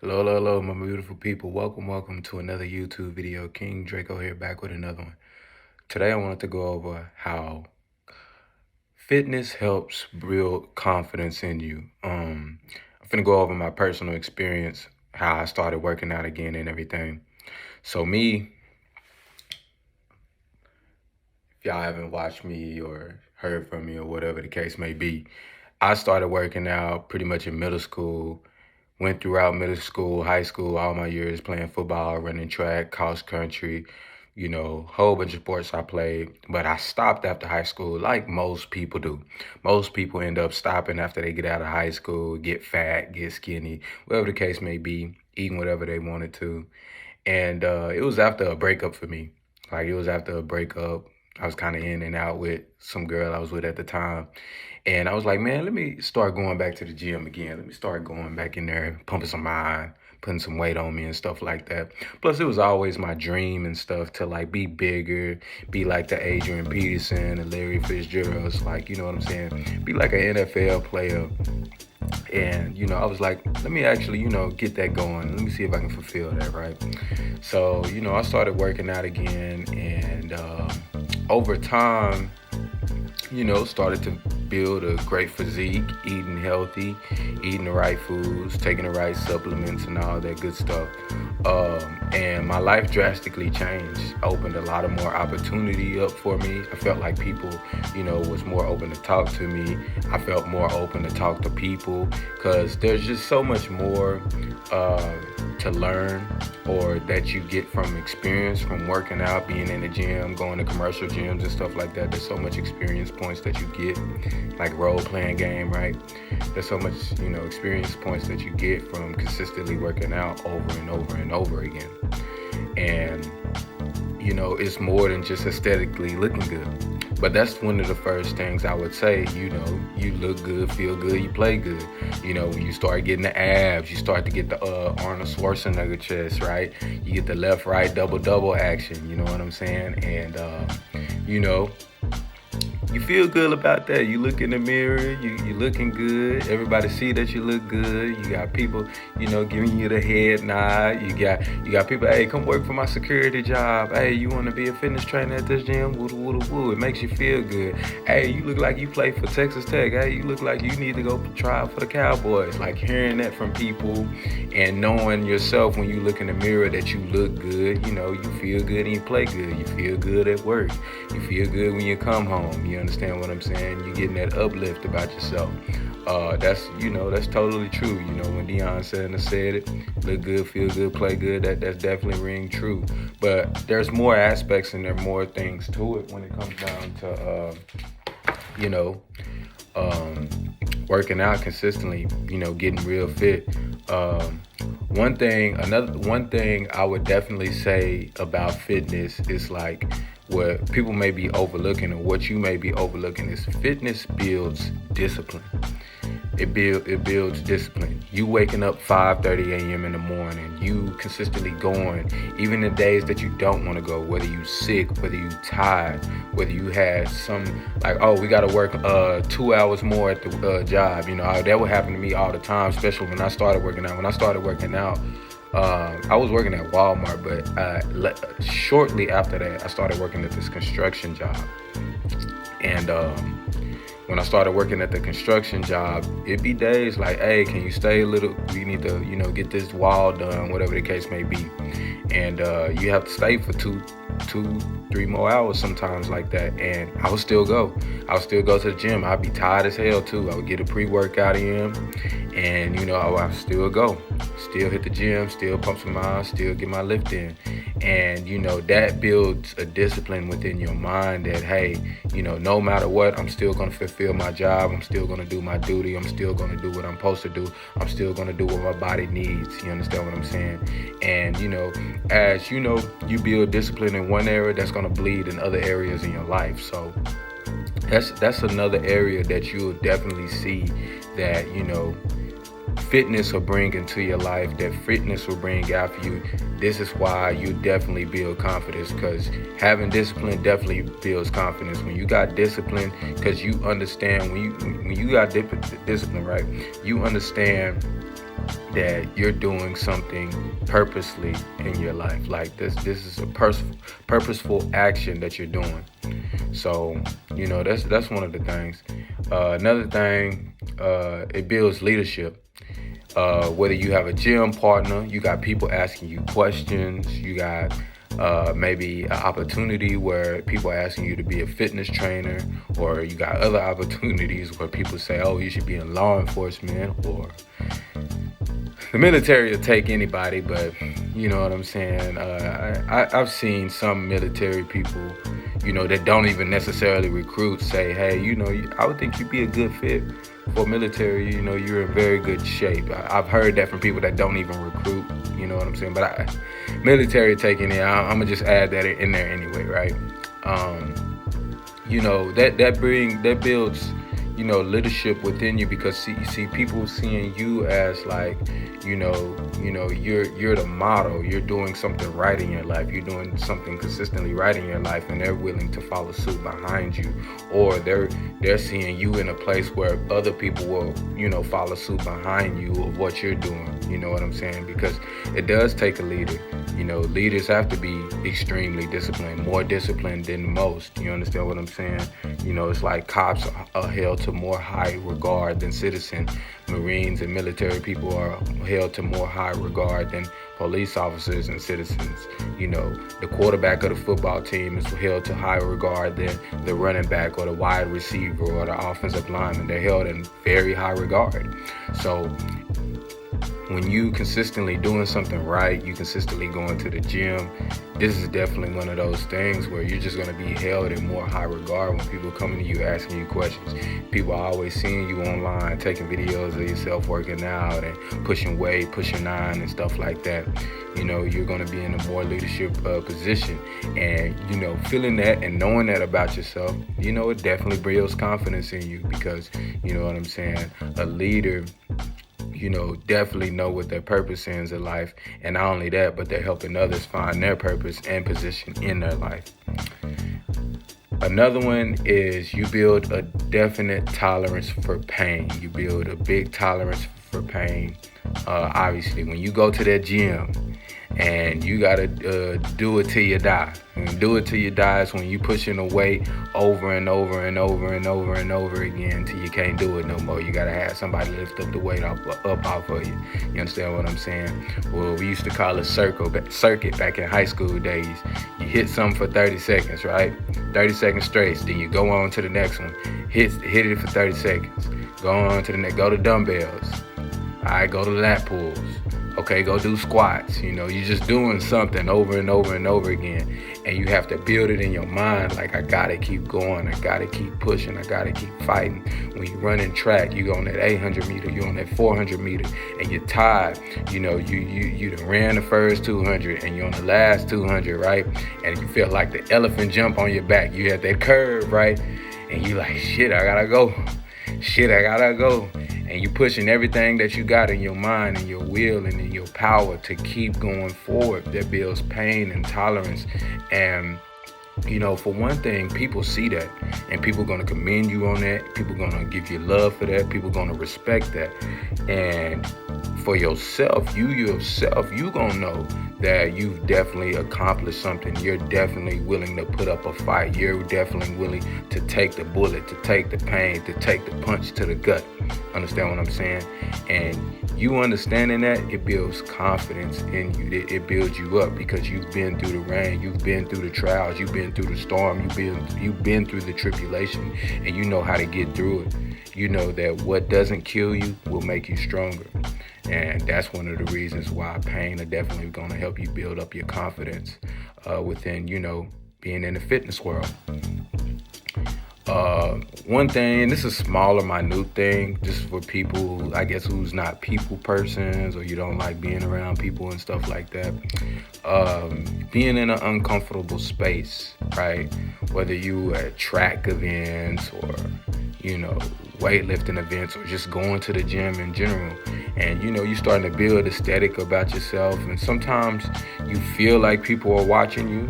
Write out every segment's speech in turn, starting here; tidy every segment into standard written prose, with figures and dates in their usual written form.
Hello, hello, hello, my beautiful people. Welcome to another YouTube video. King Draco here, back with another one. Today, I wanted to go over how fitness helps build confidence in you. I'm finna go over my personal experience, how I started working out again and everything. So me, if y'all haven't watched me or heard from me or whatever the case may be, I started working out pretty much in middle school. Went throughout middle school, high school, all my years playing football, running track, cross country, whole bunch of sports I played. But I stopped after high school like most people do. Most people end up stopping after they get out of high school, get fat, get skinny, whatever the case may be, eating whatever they wanted to. And it was after a breakup for me. Like it was after a breakup. I was kind of in and out with some girl I was with at the time. And I was like, man, let me start going back to the gym again. Let me start going back in there, pumping some iron, putting some weight on me and stuff like that. Plus, it was always my dream and stuff to like be bigger, be like the Adrian Peterson and Larry Fitzgerald's, like, you know what I'm saying? Be like an NFL player. And, I was like, let me actually, get that going. Let me see if I can fulfill that, right? So, I started working out again. And over time, started to build a great physique, eating healthy, eating the right foods, taking the right supplements and all that good stuff. And my life drastically changed, opened a lot of more opportunity up for me. I felt like people, was more open to talk to me. I felt more open to talk to people because there's just so much more to learn or that you get from experience, from working out, being in the gym, going to commercial gyms and stuff like that. There's so much experience points that you get, like role-playing game, right? There's so much, experience points that you get from consistently working out over and over and over again. And, it's more than just aesthetically looking good. But that's one of the first things I would say, you look good, feel good, you play good. When you start getting the abs, you start to get the Arnold Schwarzenegger chest, right? You get the left, right, double action, you know what I'm saying? And, you feel good about that. You look in the mirror, you looking good. Everybody see that you look good. You got people, giving you the head nod. You got people, hey, come work for my security job. Hey, you want to be a fitness trainer at this gym? Woo, woo, woo. It makes you feel good. Hey, you look like you play for Texas Tech. Hey, you look like you need to go try out for the Cowboys. Like hearing that from people and knowing yourself when you look in the mirror that you look good, you feel good and you play good. You feel good at work. You feel good when you come home. You understand what I'm saying? You're getting that uplift about yourself. That's totally true. When Deion Sanders said it, look good, feel good, play good, that's definitely ring true. But there's more aspects and there are more things to it when it comes down to, working out consistently, getting real fit. One thing I would definitely say about fitness is like what people may be overlooking or what you may be overlooking is fitness builds discipline. It builds discipline. You waking up 5:30 a.m. in the morning, you consistently going, even the days that you don't want to go, whether you sick, whether you tired, whether you had some like, oh, we got to work 2 hours more at the job. That would happen to me all the time, especially when I started working out. When I started working out, I was working at Walmart, but shortly after that, I started working at this construction job. And when I started working at the construction job, it'd be days like, hey, can you stay a little? We need to, get this wall done, whatever the case may be. And you have to stay for two, 3 more hours sometimes like that. And I would still go. I would still go to the gym. I'd be tired as hell too. I would get a pre-workout in and, I would still go. Still hit the gym, still pump some iron, still get my lift in. And, that builds a discipline within your mind that, hey, no matter what, I'm still going to fulfill my job. I'm still going to do my duty. I'm still going to do what I'm supposed to do. I'm still going to do what my body needs. You understand what I'm saying? And, as you build discipline in one area, that's going to bleed in other areas in your life. So that's another area that you'll definitely see that, fitness will bring into your life, that fitness will bring out for you. This is why you definitely build confidence, because having discipline definitely builds confidence. When you got discipline, because you understand when you got discipline, right? You understand that you're doing something purposely in your life. Like this is a purposeful action that you're doing. So, that's one of the things. Another thing, it builds leadership. Whether you have a gym partner, you got people asking you questions, you got maybe an opportunity where people are asking you to be a fitness trainer, or you got other opportunities where people say, oh, you should be in law enforcement, or the military will take anybody, but you know what I'm saying? I've seen some military people, that don't even necessarily recruit say, hey, I would think you'd be a good fit for military. You're in very good shape. I've heard that from people that don't even recruit, you know what I'm saying? But military taking it, I'm going to just add that in there anyway, right? That builds, leadership within you, because see people seeing you as like, you're the model. You're doing something right in your life. You're doing something consistently right in your life, and they're willing to follow suit behind you. Or they're seeing you in a place where other people will, follow suit behind you of what you're doing. You know what I'm saying? Because it does take a leader. Leaders have to be extremely disciplined, more disciplined than most. You understand what I'm saying? It's like cops are held to more high regard than citizens. Marines and military people are held to more high regard than police officers and citizens. The quarterback of the football team is held to higher regard than the running back or the wide receiver or the offensive lineman. They're held in very high regard. So when you consistently doing something right, you consistently going to the gym, this is definitely one of those things where you're just going to be held in more high regard when people coming to you asking you questions. People are always seeing you online, taking videos of yourself working out and pushing weight, pushing iron and stuff like that. You're going to be in a more leadership position. And, feeling that and knowing that about yourself, it definitely builds confidence in you, because, you know what I'm saying, a leader, definitely know what their purpose is in life. And not only that, but they're helping others find their purpose and position in their life. Another one is you build a definite tolerance for pain. You build a big tolerance for pain. Obviously, when you go to that gym and you gotta do it till you die. And do it till you die is when you pushing a weight over and over and over and over and over again till you can't do it no more. You gotta have somebody lift up the weight up off of you. You understand what I'm saying? Well, we used to call it circuit back in high school days. You hit something for 30 seconds, right? 30 seconds straight. Then you go on to the next one. Hit it for 30 seconds. Go on to the next. Go to dumbbells. All right, go to lat pulls. Okay, go do squats. You're just doing something over and over and over again. And you have to build it in your mind like, I gotta keep going. I gotta keep pushing. I gotta keep fighting. When you run in track, you go on that 800 meter, you on that 400 meter, and you're tired. You done ran the first 200 and you're on the last 200, right? And you feel like the elephant jump on your back. You had that curve, right? And you like, shit, I gotta go. And you pushing everything that you got in your mind and your will and in your power to keep going forward. That builds pain and tolerance. And, for one thing, people see that, and people going to commend you on that. People going to give you love for that. People going to respect that. And for yourself, you going to know that you've definitely accomplished something. You're definitely willing to put up a fight. You're definitely willing to take the bullet, to take the pain, to take the punch to the gut. Understand what I'm saying? And you understanding that, it builds confidence in you. It builds you up because you've been through the rain, you've been through the trials, you've been through the storm, you've been through the tribulation, and you know how to get through it. You know that what doesn't kill you will make you stronger. And that's one of the reasons why pain are definitely going to help you build up your confidence within, being in the fitness world. One thing, and this is a smaller, minute thing, just for people, I guess, who's not people persons, or you don't like being around people and stuff like that. Being in an uncomfortable space, right? Whether you at track events or, weightlifting events, or just going to the gym in general. And, you're starting to build aesthetic about yourself. And sometimes you feel like people are watching you.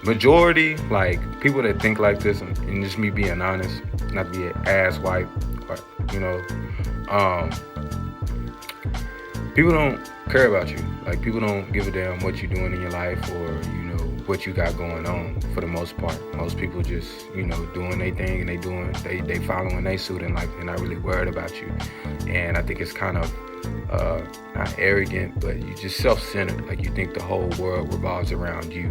Majority, like people that think like this, and just me being honest, not to be an ass wipe, but people don't care about you. Like, people don't give a damn what you're doing in your life, or what you got going on. For the most part, most people just doing their thing, and they following their suit in life. They're not really worried about you. And I think it's kind of not arrogant, but you just self-centered. Like, you think the whole world revolves around you.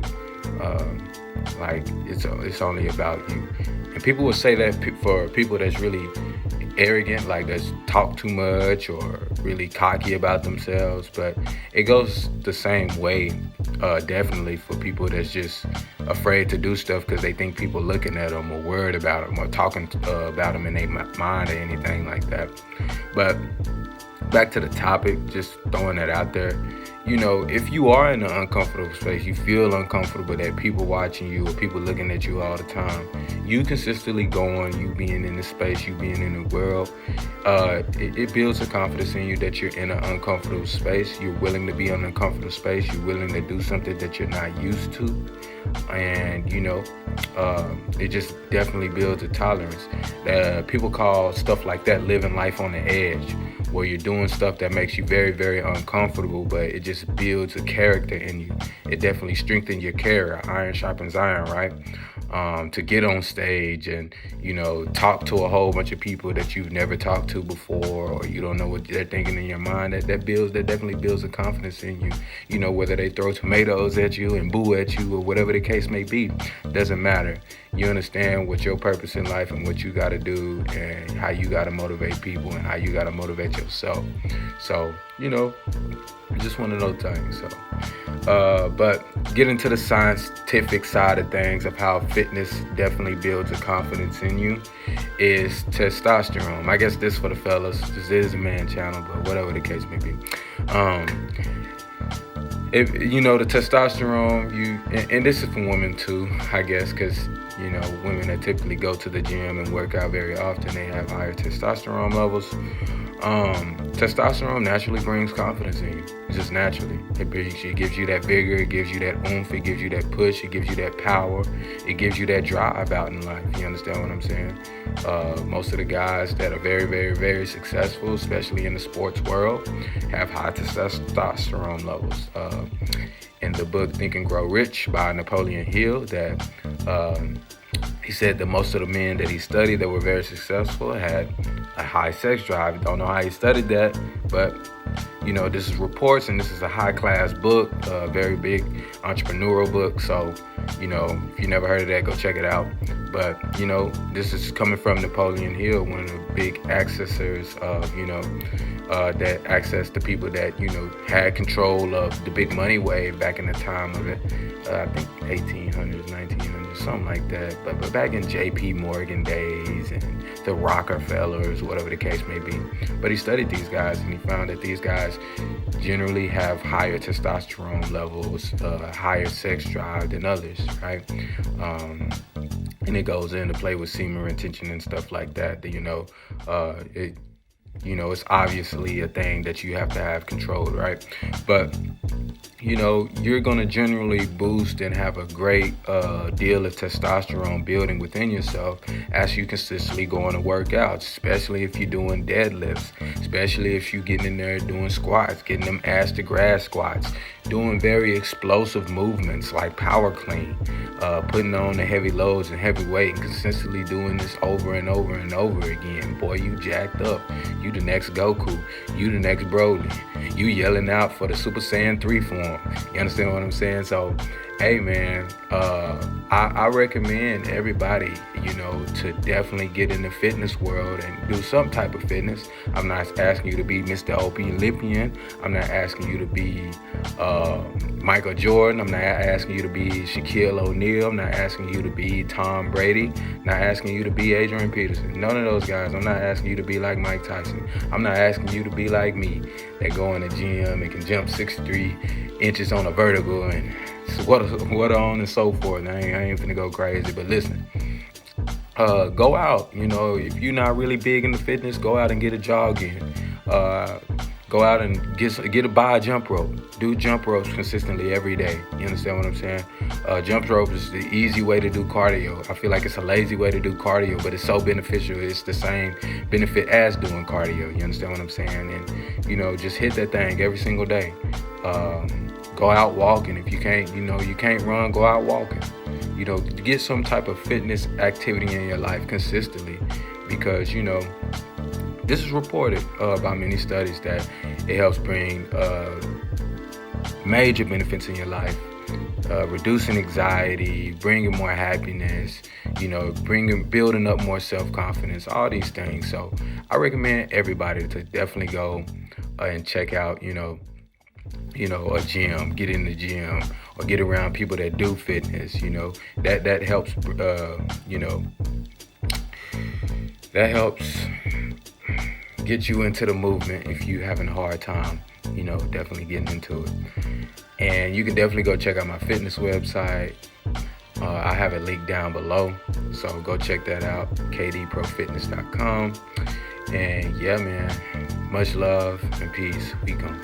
Like, it's only about you. And people will say that for people that's really arrogant, like that's talk too much or really cocky about themselves. But it goes the same way, definitely, for people that's just afraid to do stuff because they think people looking at them or worried about them or talking about them in their mind or anything like that. But back to the topic, just throwing that out there. If you are in an uncomfortable space, you feel uncomfortable that people watching you or people looking at you all the time, you consistently going, you being in the space, you being in the world, it builds a confidence in you that you're in an uncomfortable space. You're willing to be in an uncomfortable space. You're willing to do something that you're not used to. And, it just definitely builds a tolerance. People call stuff like that living life on the edge, where you're doing stuff that makes you very, very uncomfortable, but it just builds a character in you. It definitely strengthens your character. Iron sharpens iron, right? To get on stage and, talk to a whole bunch of people that you've never talked to before, or you don't know what they're thinking in your mind, that definitely builds a confidence in you. Whether they throw tomatoes at you and boo at you or whatever the case may be, doesn't matter. You understand what your purpose in life and what you got to do and how you got to motivate people and how you got to motivate yourself. So, just one of those things. So, but get into the scientific side of things of how fitness definitely builds a confidence in you is testosterone. I guess this for the fellas. This is a man channel, but whatever the case may be. If the testosterone, and this is for women too, I guess, because women that typically go to the gym and work out very often, they have higher testosterone levels. Testosterone naturally brings confidence in you, just naturally. It gives you that vigor, it gives you that oomph, it gives you that push, it gives you that power, it gives you that drive out in life. You understand what I'm saying? Most of the guys that are very, very, very successful, especially in the sports world, have high testosterone levels. In the book Think and Grow Rich by Napoleon Hill, that he said that most of the men that he studied that were very successful had a high sex drive. Don't know how he studied that, but this is reports, and this is a high-class book, a very big entrepreneurial book. So, if you never heard of that, go check it out. But, this is coming from Napoleon Hill, one of the big accessors of, that access to people that, had control of the big money wave back in the time of it. I think 1800s, 1900s, something like that. But back in J.P. Morgan days and the Rockefellers, whatever the case may be. But he studied these guys, and he found that these guys generally have higher testosterone levels, higher sex drive than others, right? And it goes into play with semen retention and stuff like that. It's obviously a thing that you have to have controlled, right? But you're going to generally boost and have a great deal of testosterone building within yourself as you consistently go on to work out, especially if you're doing deadlifts, especially if you're getting in there doing squats, getting them ass to grass squats, doing very explosive movements like power clean, putting on the heavy loads and heavy weight, and consistently doing this over and over and over again. Boy, you jacked up. You the next Goku. You the next Broly. You yelling out for the Super Saiyan 3 form. You understand what I'm saying? So, hey man, I recommend everybody, to definitely get in the fitness world and do some type of fitness. I'm not asking you to be Mr. Olympian. I'm not asking you to be Michael Jordan. I'm not asking you to be Shaquille O'Neal. I'm not asking you to be Tom Brady. I'm not asking you to be Adrian Peterson. None of those guys. I'm not asking you to be like Mike Tyson. I'm not asking you to be like me, that go in the gym and can jump 63 inches on a vertical and what on and so forth. I ain't finna go crazy, but listen, go out. If you're not really big into fitness, go out and get a jog in. Go out and buy a jump rope. Do jump ropes consistently every day. You understand what I'm saying? Jump rope is the easy way to do cardio. I feel like it's a lazy way to do cardio, but it's so beneficial. It's the same benefit as doing cardio. You understand what I'm saying? And just hit that thing every single day. Go out walking. If you can't run, go out walking. Get some type of fitness activity in your life consistently, because this is reported by many studies that it helps bring major benefits in your life, reducing anxiety, bringing more happiness, building up more self-confidence, all these things. So I recommend everybody to definitely go and check out, a gym, get in the gym, or get around people that do fitness. That helps, that helps get you into the movement if you're having a hard time, definitely getting into it. And you can definitely go check out my fitness website. I have it linked down below, so go check that out, kdprofitness.com. And yeah, man, much love and peace. We gone.